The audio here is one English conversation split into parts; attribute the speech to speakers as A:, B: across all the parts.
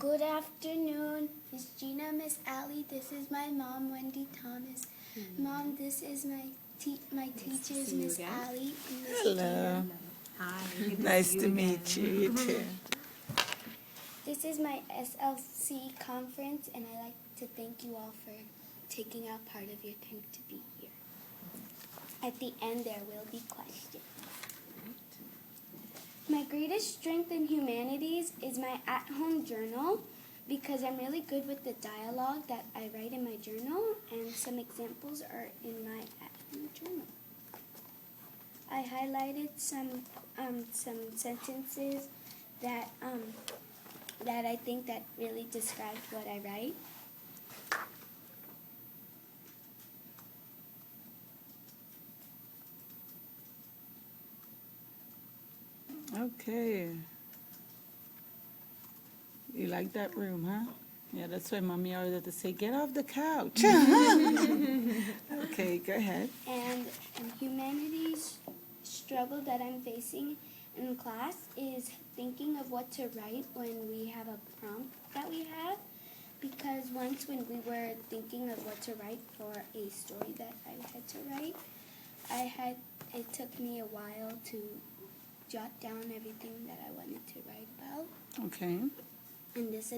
A: Good afternoon, Miss Gina, Miss Allie. This is my mom, Wendy Thomas. Mom, this is my teachers, Miss Allie and Miss
B: Hello.
A: Gina.
C: Hi.
B: Nice to meet you. You too.
A: This is my SLC conference, and I like to thank you all for taking out part of your time to be here. At the end, there will be questions. My greatest strength in humanities is my at-home journal because I'm really good with the dialogue that I write in my journal, and some examples are in my at-home journal. I highlighted some sentences that I think that really described what I write.
B: Okay. You like that room, huh? Yeah, that's why Mommy always had to say, get off the couch. Okay, go ahead.
A: And humanities struggle that I'm facing in class is thinking of what to write when we have a prompt that we have. Because once when we were thinking of what to write for a story that I had to write, it took me a while to jot down everything that I wanted to write about.
B: Okay.
A: And this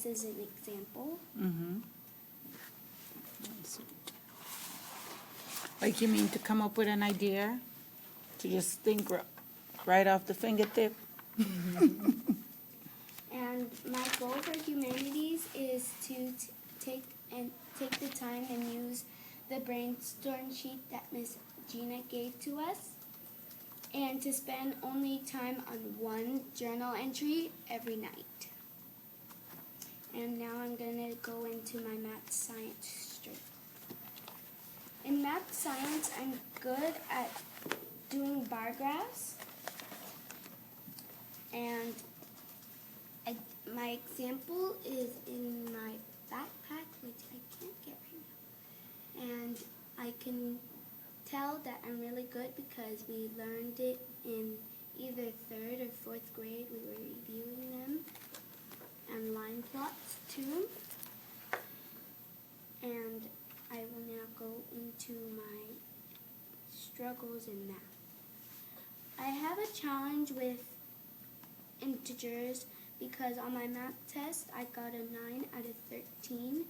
A: is an example.
B: Mm-hmm. Like you mean to come up with an idea? To just think right off the fingertip?
A: And my goal for humanities is to take the time and use the brainstorm sheet that Miss Gina gave to us, and to spend only time on one journal entry every night. And now I'm going to go into my math science stream. In math science, I'm good at doing bar graphs, and my example is in my backpack, which I can't get right now. And I can tell that I'm really good because we learned it in either 3rd or 4th grade. We were reviewing them, and line plots too. And I will now go into my struggles in math. I have a challenge with integers because on my math test I got a 9 out of 13.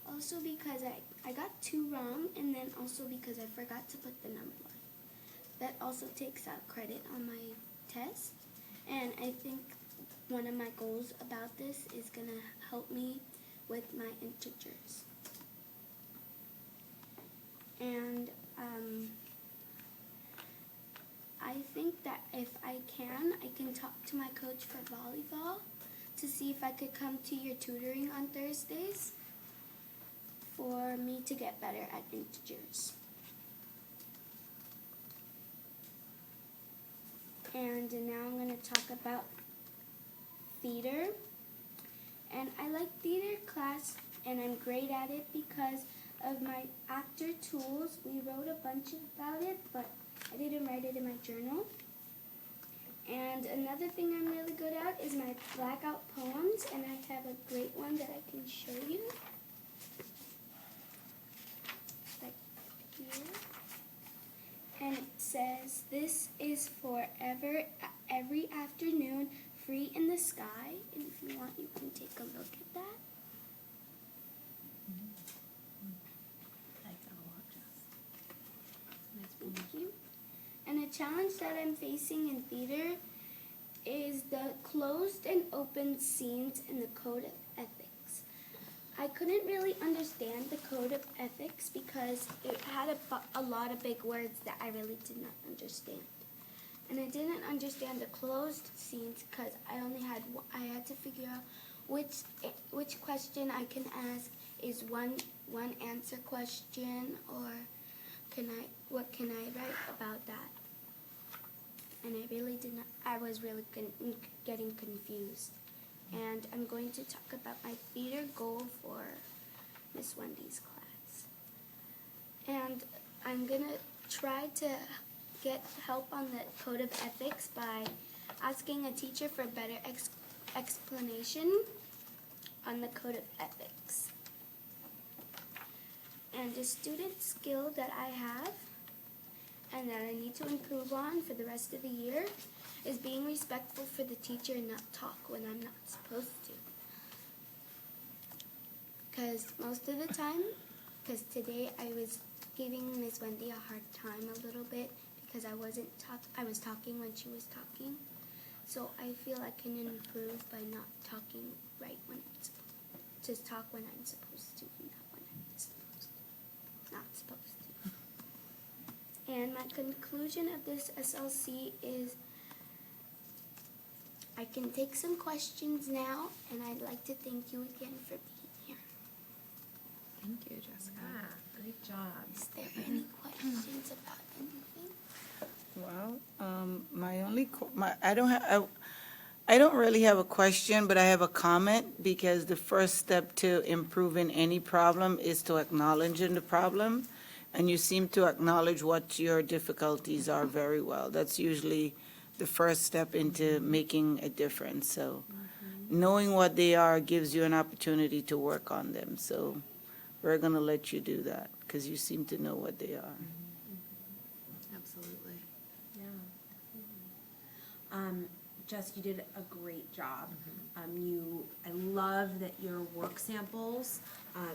A: Also because I got 2 wrong, and then also because I forgot to put the number line. That also takes out credit on my test, and I think one of my goals about this is going to help me with my integers. And I think that if I can talk to my coach for volleyball to see if I could come to your tutoring on Thursdays for me to get better at integers. And now I'm going to talk about theater. And I like theater class, and I'm great at it because of my actor tools. We wrote a bunch about it, but I didn't write it in my journal. And another thing I'm really good at is my blackout poems, and I have a great one that I can show you. Like here. And it says, "This is forever, every afternoon, free in the sky." And if you want, you can take a look at that. Thank you. And a challenge that I'm facing in theater is the closed and open scenes in the Code of Ethics. I couldn't really understand the Code of Ethics because it had a lot of big words that I really did not understand. And I didn't understand the closed scenes because I had to figure out which question I can ask is one answer question, or what can I write about that? And I was really getting confused. And I'm going to talk about my theater goal for Miss Wendy's class. And I'm going to try to get help on the Code of Ethics by asking a teacher for better explanation on the code of ethics. And a student skill that I have and that I need to improve on for the rest of the year is being respectful for the teacher and not talk when I'm not supposed to. Because most of the time, because today I was giving Miss Wendy a hard time a little bit because I was talking when she was talking. So I feel I can improve by not talking right when I'm supposed to. Just talk when I'm supposed to, and not when I'm not supposed to. And my conclusion of this SLC is I can take some questions now, and I'd like to thank you again for being here.
C: Thank you, Jessica.
D: Great job.
A: Is there any questions about anything?
B: Well, my only, I don't really have a question, but I have a comment, because the first step to improving any problem is to acknowledge the problem, and you seem to acknowledge what your difficulties are very well. That's usually the first step into making a difference, so knowing what they are gives you an opportunity to work on them, so we're going to let you do that, because you seem to know what they are.
C: Absolutely.
D: Yeah. Jess, you did a great job. I love that your work samples,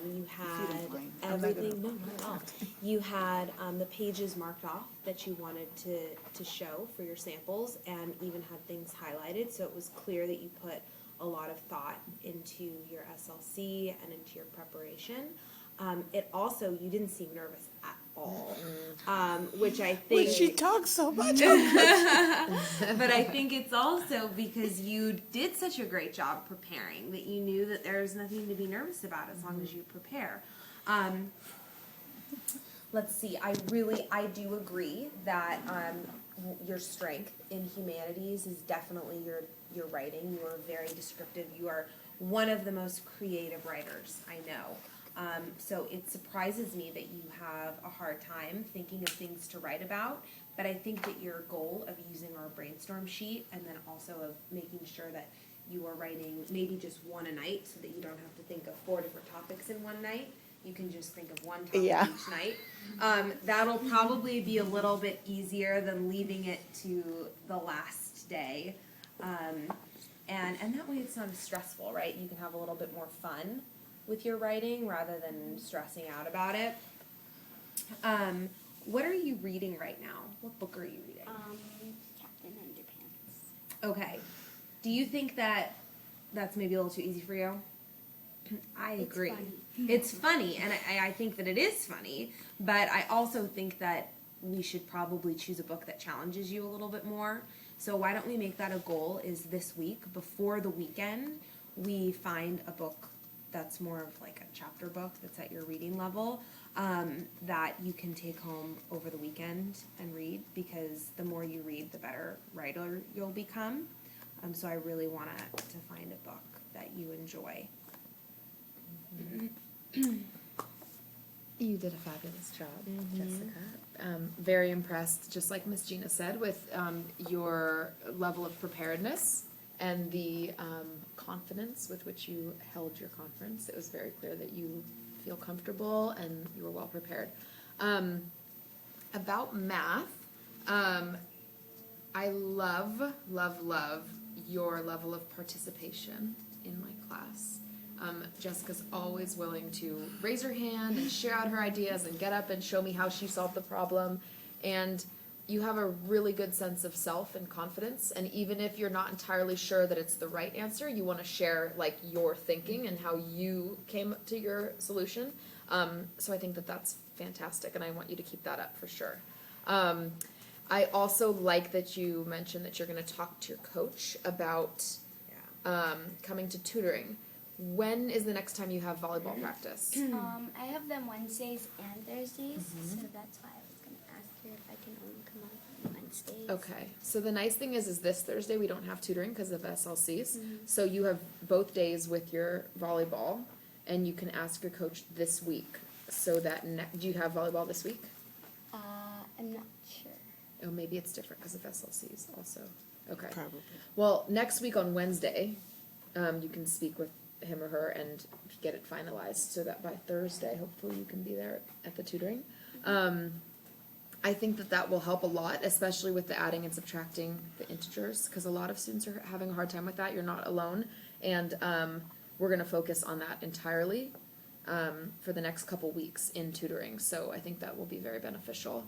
D: you had
B: don't mind.
D: everything, no, not at all. You had, the pages marked off that you wanted to show for your samples, and even had things highlighted, so it was clear that you put a lot of thought into your SLC and into your preparation. It also, you didn't seem nervous at all, which I think.
B: When she talks so much.
D: But I think it's also because you did such a great job preparing that you knew that there's nothing to be nervous about as long as you prepare. Let's see, I do agree that your strength in humanities is definitely your writing. You are very descriptive. You are one of the most creative writers I know. So it surprises me that you have a hard time thinking of things to write about, but I think that your goal of using our brainstorm sheet, and then also of making sure that you are writing maybe just one a night, so that you don't have to think of 4 different topics in one night. You can just think of one topic
B: Yeah.
D: each night. That'll probably be a little bit easier than leaving it to the last day. And that way it's not as stressful, right? You can have a little bit more fun with your writing rather than stressing out about it. What are you reading right now? What book are you reading?
A: Captain Underpants.
D: Okay. Do you think that that's maybe a little too easy for you? I
A: It's
D: agree.
A: funny.
D: It's funny, and I think that it is funny, but I also think that we should probably choose a book that challenges you a little bit more. So why don't we make that a goal, is this week, before the weekend, we find a book that's more of like a chapter book that's at your reading level, that you can take home over the weekend and read, because the more you read, the better writer you'll become. So I really want to find a book that you enjoy.
C: You did a fabulous job, Jessica. Very impressed, just like Miss Gina said, with your level of preparedness and the confidence with which you held your conference. It was very clear that you feel comfortable and you were well prepared. About math, I love, love, love your level of participation in my class. Jessica's always willing to raise her hand and share out her ideas and get up and show me how she solved the problem. And you have a really good sense of self and confidence. And even if you're not entirely sure that it's the right answer, you want to share like your thinking and how you came to your solution. So I think that that's fantastic, and I want you to keep that up for sure. I also like that you mentioned that you're going to talk to your coach about coming to tutoring. When is the next time you have volleyball practice?
A: I have them Wednesdays and Thursdays, so that's why I was going to ask her if I can only come on Wednesdays.
C: Okay, so the nice thing is this Thursday we don't have tutoring because of SLCs. So you have both days with your volleyball, and you can ask your coach this week. So that do you have volleyball this week?
A: I'm not sure.
C: Oh, maybe it's different because of SLCs also. Okay.
B: Probably.
C: Well, next week on Wednesday, you can speak with him or her and get it finalized so that by Thursday, hopefully you can be there at the tutoring. I think that that will help a lot, especially with the adding and subtracting the integers, because a lot of students are having a hard time with that. You're not alone, and we're going to focus on that entirely for the next couple weeks in tutoring. So I think that will be very beneficial.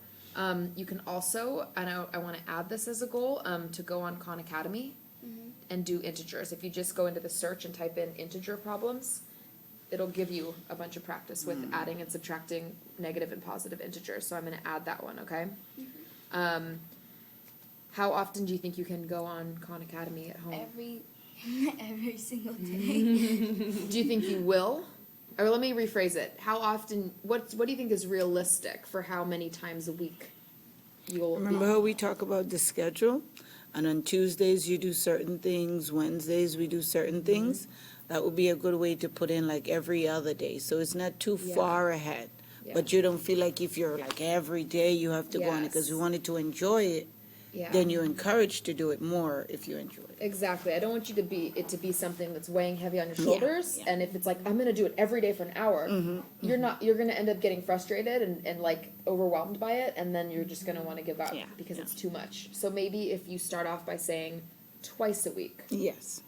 C: You can also, and I want to add this as a goal, to go on Khan Academy and do integers. If you just go into the search and type in integer problems, it'll give you a bunch of practice with adding and subtracting negative and positive integers. So I'm going to add that one, okay? How often do you think you can go on Khan Academy at home?
A: Every single day.
C: Do you think you will? Or let me rephrase it. How often, what do you think is realistic for how many times a week you'll
B: Remember how we talk about the schedule? And on Tuesdays, you do certain things, Wednesdays, we do certain things? That would be a good way to put in like every other day, so it's not too
C: Yeah.
B: far ahead.
C: Yeah.
B: But you don't feel like if you're like every day you have to go on it, because we
C: Yes.
B: wanted to enjoy it,
C: Yeah.
B: then you're encouraged to do it more if you enjoy it.
C: Exactly. I don't want you to be something that's weighing heavy on your
B: Yeah,
C: shoulders.
B: yeah.
C: And if it's like, I'm going to do it every day for an hour, you're going to end up getting frustrated and like overwhelmed by it. And then you're just going to want to give up
B: Yeah,
C: because
B: yeah.
C: it's too much. So maybe if you start off by saying twice a week,
B: Yes.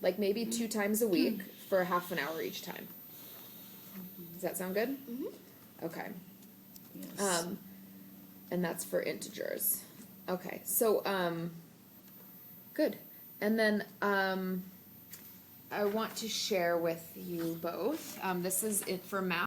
C: like maybe 2 times a week for half an hour each time. Does that sound good? Okay.
B: Yes.
C: And that's for integers. Okay, so, good. And then, I want to share with you both, this is it for math.